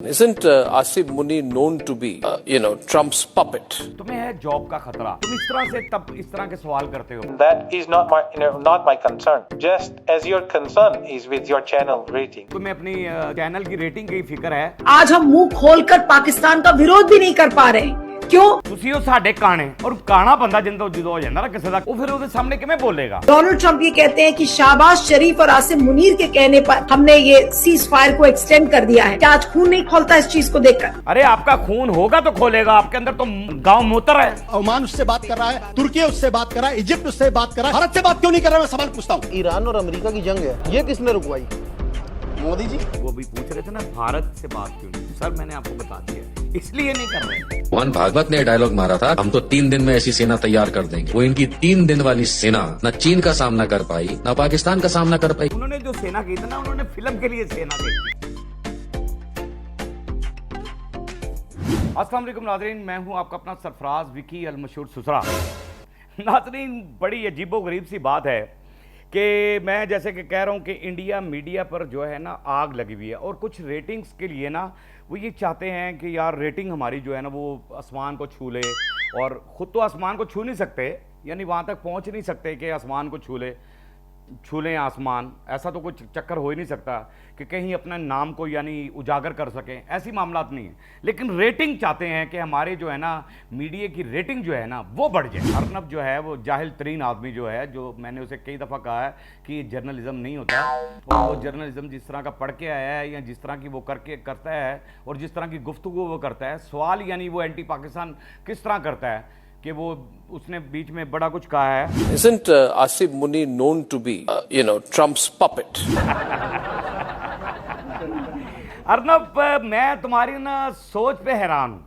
Isn't Asif Munir known to be, Trump's puppet? तुम्हें है job का खतरा, तुम इस तरह से तब इस तरह के सवाल करते हो। That is not my concern. Just as your concern is with your channel rating. तुम्हें अपनी चैनल की रेटिंग की फिक्र है। आज हम मुंह खोलकर पाकिस्तान का विरोध भी नहीं कर पा रहे। क्यों? ਤੁਸੀਂ ਉਹ ਸਾਡੇ काने और काना बंदा जिंदा ਜਦੋਂ ਹੋ ਜਾਂਦਾ ਨਾ ਕਿਸੇ ਦਾ, ਉਹ ਫਿਰ ਉਹਦੇ सामने ਕਿਵੇਂ बोलेगा? डोनाल्ड ट्रंप ये कहते हैं कि शाहबाज शरीफ और आसिम मुनीर के कहने पर हमने ये सीज फायर को एक्सटेंड कर दिया है। क्या आज खून नहीं खोलता इस चीज को देखकर? अरे आपका खून होगा तो खोलेगा, आपके अंदर तो गांव मूत्र है। ओमान उससे बात कर रहा है, तुर्की उससे बात कर रहा है, इजिप्ट उससे बात कर रहा है, भारत से बात क्यों नहीं कर रहा? मैं सवाल पूछता हूँ। ईरान और अमेरिका की जंग है, ये किसने रुकवाई? मोदी जी। वो भी पूछ रहे थे ना भारत से बात क्यों नहीं? सर मैंने आपको बता दिया, इसलिए नहीं कर रहे। मोहन भागवत ने डायलॉग मारा था, हम तो 3 दिन में ऐसी सेना तैयार कर देंगे। वो इनकी 3 दिन वाली सेना न चीन का सामना कर पाई, न पाकिस्तान का सामना कर पाई। उन्होंने जो सेना की थी ना, उन्होंने फिल्म के लिए सेना की थी। अस्सलाम वालेकुम नाज़रीन, मैं हूं आपका अपना सरफराज विकी अल मशहूर सुसरा। नाज़रीन, बड़ी अजीबोगरीब सी बात है कि मैं जैसे कि कह रहा हूं कि इंडिया मीडिया पर जो है ना आग लगी हुई है, और कुछ रेटिंग्स के लिए ना वो ये चाहते हैं कि यार रेटिंग हमारी जो है ना वो आसमान को छू ले, और ख़ुद तो आसमान को छू नहीं सकते, यानी वहाँ तक पहुँच नहीं सकते कि आसमान को छू लें आसमान। ऐसा तो कोई चक्कर हो ही नहीं सकता कि कहीं अपने नाम को यानी उजागर कर सकें, ऐसी मामलात नहीं है। लेकिन रेटिंग चाहते हैं कि हमारे जो है ना मीडिया की रेटिंग जो है ना वो बढ़ जाए। अर्नब जो है वो जाहिल तरीन आदमी जो है, जो मैंने उसे कई दफ़ा कहा है कि ये जर्नलिज्म नहीं होता, और वो जर्नलिज्म जिस तरह का पढ़ के आया है या जिस तरह की वो करता है और जिस तरह की गुफ्तगू वो करता है, सवाल यानी वो एंटी पाकिस्तान किस तरह करता है कि वो उसने बीच में बड़ा कुछ कहा है। Isn't Asif Munir known to be, Trump's puppet? Arnab, मैं तुम्हारी ना सोच पे हैरान हूं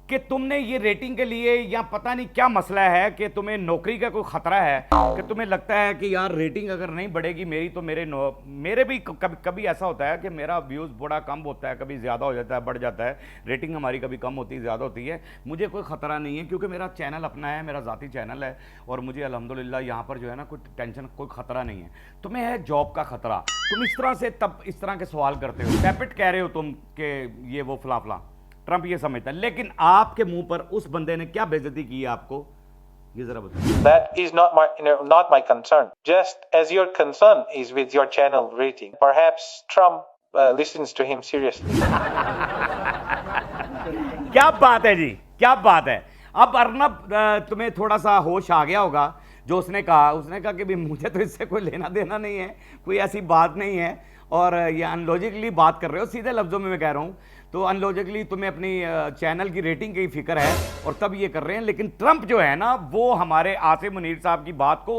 कि तुमने ये रेटिंग के लिए या पता नहीं क्या मसला है कि तुम्हें नौकरी का कोई खतरा है, कि तुम्हें लगता है कि यार रेटिंग अगर नहीं बढ़ेगी मेरी तो मेरे भी कभी ऐसा होता है कि मेरा व्यूज़ बड़ा कम होता है, कभी ज़्यादा हो जाता है, बढ़ जाता है। रेटिंग हमारी कभी कम होती है, ज़्यादा होती है। मुझे कोई ख़तरा नहीं है क्योंकि मेरा चैनल अपना है, मेरा ज़ाती चैनल है, और मुझे अल्हम्दुलिल्लाह यहाँ पर जो है ना कोई टेंशन, कोई ख़तरा नहीं है। तुम्हें है जॉब का खतरा, तुम इस तरह से तब इस तरह के सवाल करते हो, पैपेट कह रहे हो तुम कि ये वो फला फला। ट्रंप ये समझता है, लेकिन आपके मुंह पर उस बंदे ने क्या बेइज्जती की है आपको, ये जरा बताओ। That is not my concern. Just as your concern is with your channel rating. Perhaps Trump listens to him seriously. क्या बात है जी, क्या बात है। अब अर्नब, तुम्हें थोड़ा सा होश आ गया होगा जो उसने कहा कि भी मुझे तो इससे कोई लेना देना नहीं है, कोई ऐसी बात नहीं है, और ये अनलॉजिकली बात कर रहे हो। सीधे लफ्ज़ों में मैं कह रहा हूँ तो अनलॉजिकली तुम्हें अपनी चैनल की रेटिंग की फिक्र है और तब ये कर रहे हैं। लेकिन ट्रंप जो है ना वो हमारे आसिम मुनीर साहब की बात को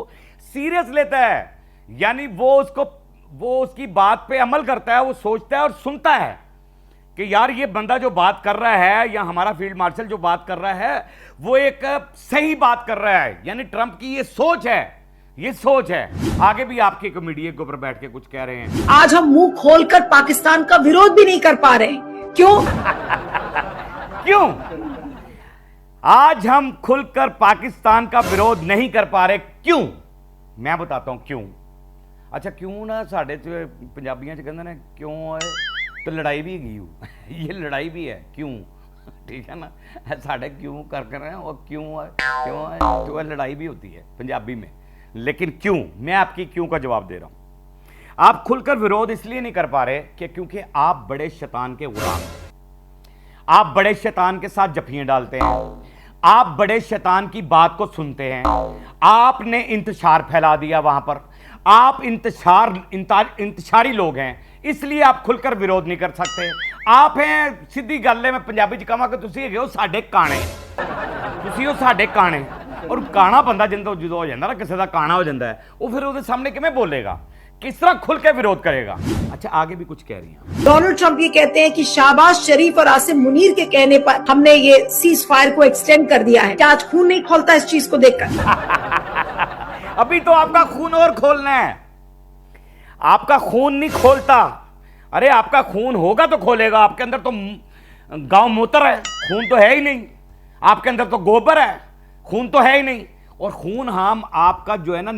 सीरियस लेता है, यानी वो उसकी बात पे अमल करता है, वो सोचता है और सुनता है कि यार ये बंदा जो बात कर रहा है या हमारा फील्ड मार्शल जो बात कर रहा है वो एक सही बात कर रहा है। यानी ट्रंप की ये सोच है। आगे भी आपके मीडिया के ऊपर बैठ के कुछ कह रहे हैं। आज हम मुंह खोलकर पाकिस्तान का विरोध भी नहीं कर पा रहे। क्यों? क्यों आज हम खुलकर पाकिस्तान का विरोध नहीं कर पा रहे? क्यों? मैं बताता हूं क्यों। अच्छा, क्यों ना साढ़े पंजाबियां च कहंदे ने क्यों है तो लड़ाई भी हैगी ये लड़ाई भी है, क्यों? ठीक है ना, साढ़े क्यों कर रहे हैं, और क्यों है लड़ाई भी होती है पंजाबी में। लेकिन क्यों, मैं आपकी क्यों का जवाब दे रहा हूं। आप खुलकर विरोध इसलिए नहीं कर पा रहे कि क्योंकि आप बड़े शैतान के गुलाम हैं। आप बड़े शैतान के साथ जफियां डालते हैं, आप बड़े शैतान की बात को सुनते हैं, आपने इंतशार फैला दिया वहां पर, आप इंतशारी लोग हैं, इसलिए आप खुलकर विरोध नहीं कर सकते। आप हैं सीधी गल है, मैं पंजाबी च कहां कि तुसीं हैगे हो साडे काणे, तुसीं हो साडे काणे, और काना बंदा जिंदा जो हो जाता ना, किसी का काना हो जाता है, वो फिर उसके सामने किवें बोलेगा, किस तरह खुल के विरोध करेगा। अच्छा, आगे भी कुछ कह रही हैं। डोनाल्ड ट्रंप ये कहते हैं कि शाहबाज शरीफ और आसिम मुनीर के कहने पर हमने ये सीज फायर को एक्सटेंड कर दिया है। क्या आज खून नहीं खोलता इस चीज को देखकर? अभी तो आपका खून और खोलना है, आपका खून नहीं खोलता। अरे आपका खून होगा तो खोलेगा, आपके अंदर तो गांव मूत्र है, खून तो है ही नहीं। आपके अंदर तो गोबर है, खून तो है ही नहीं। और खून हम आपका जो है ना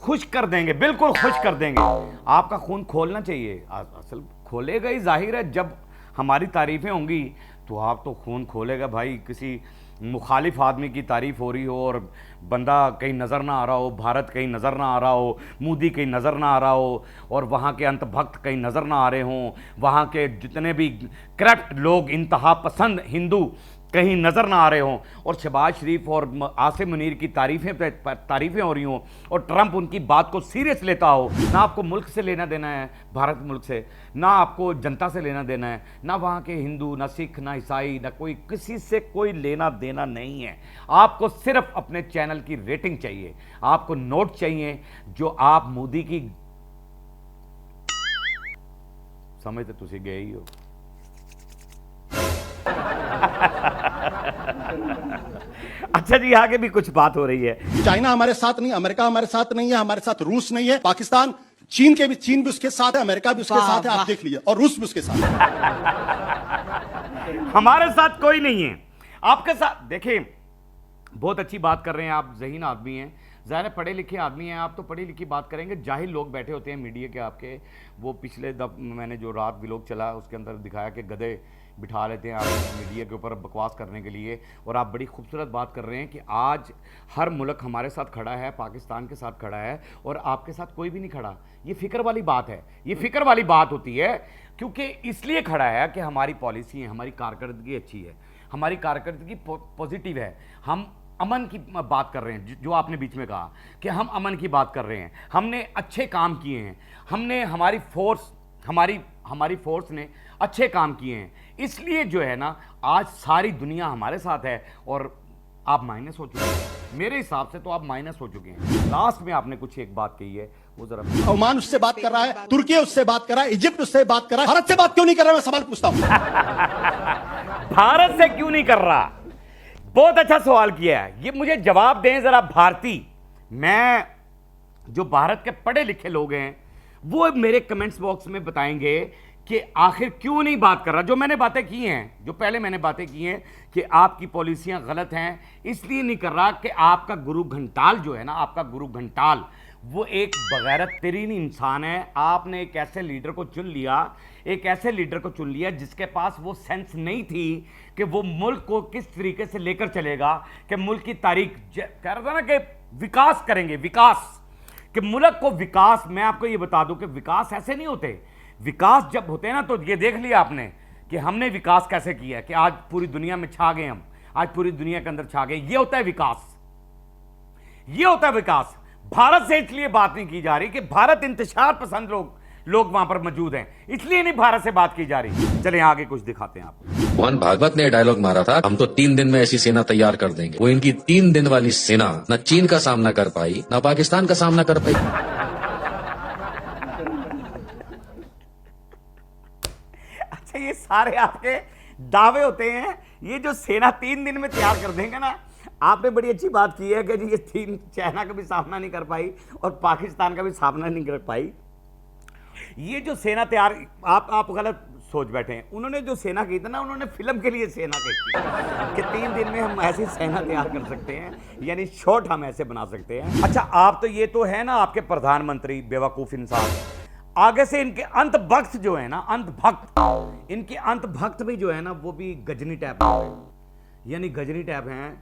खुश कर देंगे, बिल्कुल खुश कर देंगे। आपका खून खोलना चाहिए। असल खोलेगा ही, जाहिर है जब हमारी तारीफें होंगी तो आप तो खून खोलेगा भाई। किसी मुखालिफ आदमी की तारीफ हो रही हो और बंदा कहीं नज़र ना आ रहा हो, भारत कहीं नज़र ना आ रहा हो, मोदी कहीं नज़र ना आ रहा हो, और वहाँ के अंतभक्त कहीं नज़र ना आ रहे हों, वहाँ के जितने भी करप्ट लोग, इंतहा पसंद हिंदू कहीं नज़र ना आ रहे हों, और शहबाज शरीफ और आसिम मुनीर की तारीफ़ें हो रही हों, और ट्रंप उनकी बात को सीरियस लेता हो। ना आपको मुल्क से लेना देना है, भारत मुल्क से, ना आपको जनता से लेना देना है, ना वहाँ के हिंदू, ना सिख, ना ईसाई, ना कोई, किसी से कोई लेना देना नहीं है। आपको सिर्फ अपने चैनल की रेटिंग चाहिए, आपको नोट चाहिए जो आप मोदी की समझ तो तुसी गए ही हो। अच्छा जी, आगे भी कुछ बात हो रही है। चाइना हमारे साथ नहीं, अमेरिका हमारे साथ नहीं है, हमारे साथ रूस नहीं है, पाकिस्तान, चीन भी उसके साथ है, अमेरिका भी उसके साथ है, आप देख लीजिए, और रूस भी उसके साथ है। हमारे साथ कोई नहीं है, आपके साथ। देखिए, बहुत अच्छी बात कर रहे हैं आप, ज़हीन आदमी हैं, ज़ाहिर पढ़े लिखे आदमी हैं आप, तो पढ़ी लिखी बात करेंगे। जाहिल लोग बैठे होते हैं मीडिया के आपके, वो पिछले मैंने जो रात व्लॉग चला उसके अंदर दिखाया कि गधे बिठा लेते हैं आप मीडिया के ऊपर बकवास करने के लिए, और आप बड़ी खूबसूरत बात कर रहे हैं कि आज हर मुल्क हमारे साथ खड़ा है, पाकिस्तान के साथ खड़ा है, और आपके साथ कोई भी नहीं खड़ा। ये फ़िक्र वाली बात है, ये फ़िक्र वाली बात होती है, क्योंकि इसलिए खड़ा है कि हमारी पॉलिसी है, हमारी कारकर्दगी अच्छी है, हमारी कारकर्दगी पॉजिटिव है। हम अमन की बात कर रहे हैं, जो आपने बीच में कहा कि हम अमन की बात कर रहे हैं, हमने अच्छे काम किए हैं, हमने हमारी फोर्स ने अच्छे काम किए हैं, इसलिए जो है ना आज सारी दुनिया हमारे साथ है। और आप माइनस हो चुके हैं, मेरे हिसाब से तो आप माइनस हो चुके हैं। लास्ट में आपने कुछ एक बात कही है, वो जरा। ओमान उससे बात कर रहा है, तुर्की उससे बात कर रहा है, इजिप्ट उससे बात कर रहा है, भारत से बात क्यों नहीं कर रहा? मैं सवाल पूछता हूं। भारत से क्यों नहीं कर रहा? बहुत अच्छा सवाल किया है, ये मुझे जवाब दें जरा भारती। मैं, जो भारत के पढ़े लिखे लोग हैं वो मेरे कमेंट्स बॉक्स में बताएंगे कि आखिर क्यों नहीं बात कर रहा। जो मैंने बातें की हैं, जो पहले मैंने बातें की हैं कि आपकी पॉलिसियां गलत हैं, इसलिए नहीं कर रहा कि आपका गुरु घंटाल जो है ना, आपका गुरु घंटाल वो एक बगैरत तरीन इंसान है। आपने एक ऐसे लीडर को चुन लिया, जिसके पास वो सेंस नहीं थी कि वो मुल्क को किस तरीके से लेकर चलेगा, कि मुल्क की तारीख कह रहा था ना कि विकास करेंगे, विकास, कि मुल्क को विकास। मैं आपको ये बता दूं कि विकास ऐसे नहीं होते। विकास जब होते हैं ना, तो ये देख लिया आपने कि हमने विकास कैसे किया, कि आज पूरी दुनिया में छा गए, हम आज पूरी दुनिया के अंदर छा गए। ये होता है विकास, ये होता है विकास। भारत से इसलिए बात नहीं की जा रही कि भारत इंतशार पसंद लोग वहां पर मौजूद हैं, इसलिए नहीं भारत से बात की जा रही। चलें आगे कुछ दिखाते हैं आपको। मोहन भागवत ने डायलॉग मारा था, हम तो 3 दिन में ऐसी सेना तैयार कर देंगे। वो इनकी 3 दिन वाली सेना न चीन का सामना कर पाई, न पाकिस्तान का सामना कर पाई। अच्छा, ये सारे आपके दावे होते हैं। ये जो सेना 3 दिन में तैयार कर देंगे ना, आपने बड़ी अच्छी बात की है कि जी ये चाइना का भी सामना नहीं कर पाई और पाकिस्तान का भी सामना नहीं कर पाई। ये जो सेना तैयार, आप गलत सोच बैठे हैं। उन्होंने जो सेना की थी ना, उन्होंने फिल्म के लिए सेना की थी कि 3 दिन में हम ऐसी सेना तैयार कर सकते हैं, यानी शॉट हम ऐसे बना सकते हैं। अच्छा, आप तो ये तो है ना आपके प्रधानमंत्री बेवकूफ इंसान, आगे से इनके अंत भक्त जो है ना, इनके अंत भक्त भी जो है ना, वो भी गजनी टाइप है, यानी गजनी टाइप हैं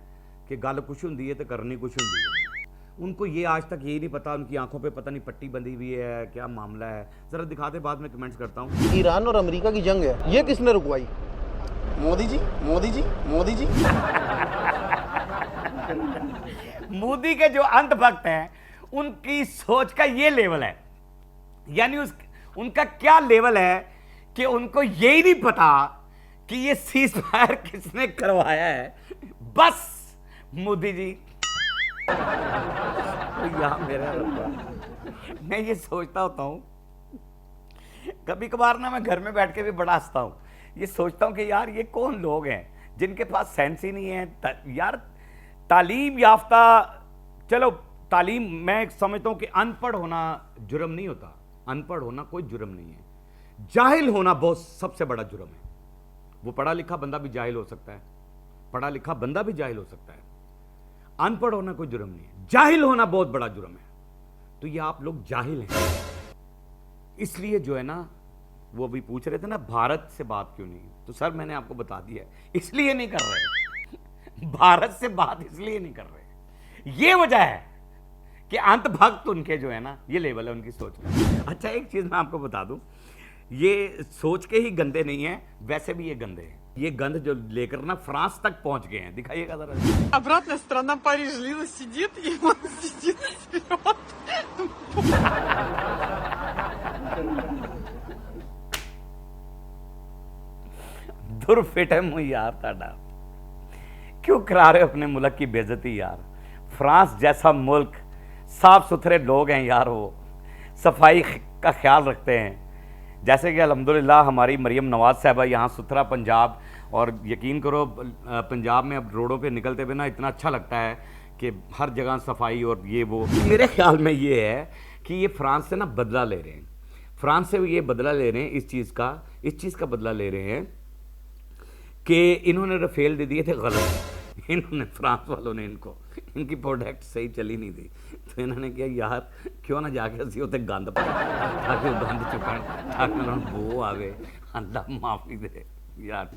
कि गल कुछ होंदी है तो करनी कुछ होंदी है। उनको ये आज तक यही नहीं पता, उनकी आंखों पे पता नहीं पट्टी बंधी हुई है, क्या मामला है। जरा दिखाते, बाद में कमेंट्स करता हूँ। ईरान और अमेरिका की जंग है, ये किसने रुकवाई? मोदी जी, मोदी जी, मोदी जी। मोदी के जो अंत भक्त हैं, उनकी सोच का ये लेवल है, यानी उनका क्या लेवल है कि उनको यही नहीं पता कि ये सीज फायर किसने करवाया है। बस मोदी जी, तो यहां मेरा रब्बा, मैं ये सोचता होता हूं, कभी कभार ना मैं घर में बैठ के भी बड़ा हंसता हूं। ये सोचता हूं कि यार ये कौन लोग हैं जिनके पास सेंस ही नहीं है। यार तालीम याफ्ता, चलो तालीम, मैं समझता हूं कि अनपढ़ होना जुर्म नहीं होता, अनपढ़ होना कोई जुर्म नहीं है, जाहिल होना बहुत सबसे बड़ा जुर्म है। वो पढ़ा लिखा बंदा भी जाहिल हो सकता है, पढ़ा लिखा बंदा भी जाहिल हो सकता है, अनपढ़ होना कोई जुर्म नहीं है, जाहिल होना बहुत बड़ा जुर्म है। तो ये आप लोग जाहिल हैं, इसलिए जो है ना वो अभी पूछ रहे थे ना भारत से बात क्यों नहीं, तो सर मैंने आपको बता दिया इसलिए नहीं कर रहे भारत से बात इसलिए नहीं कर रहे, ये वजह है कि अंत भक्त उनके जो है ना, ये लेवल है उनकी सोच का। अच्छा एक चीज मैं आपको बता दूं, ये सोच के ही गंदे नहीं है, वैसे भी ये गंदे हैं। ये गंद जो लेकर ना फ्रांस तक पहुंच गए हैं, दिखाइएगा जरा। Обратная сторона Париж Лила сидит, и он сидит вперед. दुर्फिट है मुंह यार ताड़ा, क्यों करा रहे हो अपने मुल्क की बेइज्जती यार। फ्रांस जैसा मुल्क, साफ सुथरे लोग हैं यार, वो सफाई का ख्याल रखते हैं। जैसे कि अल्हम्दुलिल्लाह हमारी मरियम नवाज साहबा यहाँ सुथरा पंजाब, और यकीन करो पंजाब में अब रोडों पे निकलते हुए ना इतना अच्छा लगता है कि हर जगह सफाई और ये वो। मेरे ख्याल में ये है कि ये फ्रांस से ना बदला ले रहे हैं, फ्रांस से ये बदला ले रहे हैं इस चीज़ का बदला ले रहे हैं कि इन्होंने राफेल दे दिए थे गलत, इन्होंने फ्रांस वालों ने इनकी प्रोडक्ट सही चली नहीं थी, तो इन्होंने किया यार क्यों ना जाके असी उते गंद पा ताकि वो गंद चुकन ताकि उन्होंने बो आवे, अल्लाह माफ़ी दे यार।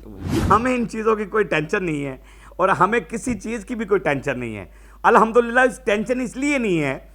हमें इन चीज़ों की कोई टेंशन नहीं है और हमें किसी चीज़ की भी कोई टेंशन नहीं है। अल्हम्दुलिल्लाह इस टेंशन इसलिए नहीं है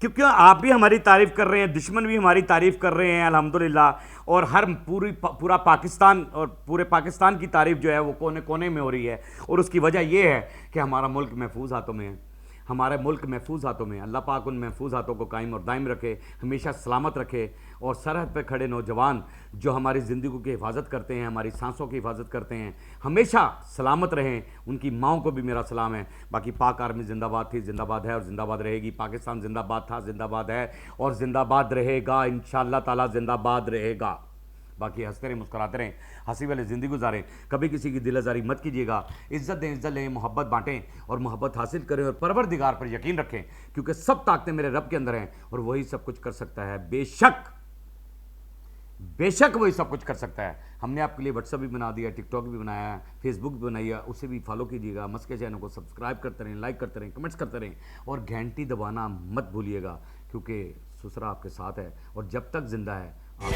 क्योंकि आप भी हमारी तारीफ़ कर रहे हैं, दुश्मन भी हमारी तारीफ़ कर रहे हैं अल्हम्दुलिल्लाह, और हर पूरा पाकिस्तान और पूरे पाकिस्तान की तारीफ़ जो है वो कोने कोने में हो रही है। और उसकी वजह ये है कि हमारा मुल्क महफूज हाथों में है, हमारे मुल्क महफूज हाथों में। अल्लाह पाक उन महफूज हाथों को कायम और दायम रखे, हमेशा सलामत रखे, और सरहद पर खड़े नौजवान जो हमारी ज़िंदगी की हिफाजत करते हैं, हमारी सांसों की हिफाजत करते हैं, हमेशा सलामत रहें। उनकी माओं को भी मेरा सलाम है। बाकी पाक आर्मी जिंदाबाद थी, जिंदाबाद है और जिंदाबाद रहेगी। पाकिस्तान जिंदाबाद था, जिंदाबाद है और जिंदाबाद रहेगा, इंशाअल्लाह ताला जिंदाबाद रहेगा। बाकी हंसते रहें, मुस्कुराते रहें, हंसी वाली ज़िंदगी गुजारें, कभी किसी की दिल आज़ारी मत कीजिएगा। इज़्ज़त दें, इज़्ज़त लें, मोहब्बत बांटें और मोहब्बत हासिल करें, और परवरदिगार पर यकीन रखें क्योंकि सब ताकतें मेरे रब के अंदर हैं और वही सब कुछ कर सकता है। बेशक वही सब कुछ कर सकता है। हमने आपके लिए व्हाट्सअप भी बना दिया, टिकटॉक भी बनाया है, फेसबुक भी बनाई है, उसे भी फॉलो कीजिएगा। मस्के चैनल को सब्सक्राइब करते रहें, लाइक करते रहें, कमेंट्स करते रहें और घंटी दबाना मत भूलिएगा क्योंकि ससुरा आपके साथ है और जब तक जिंदा है आप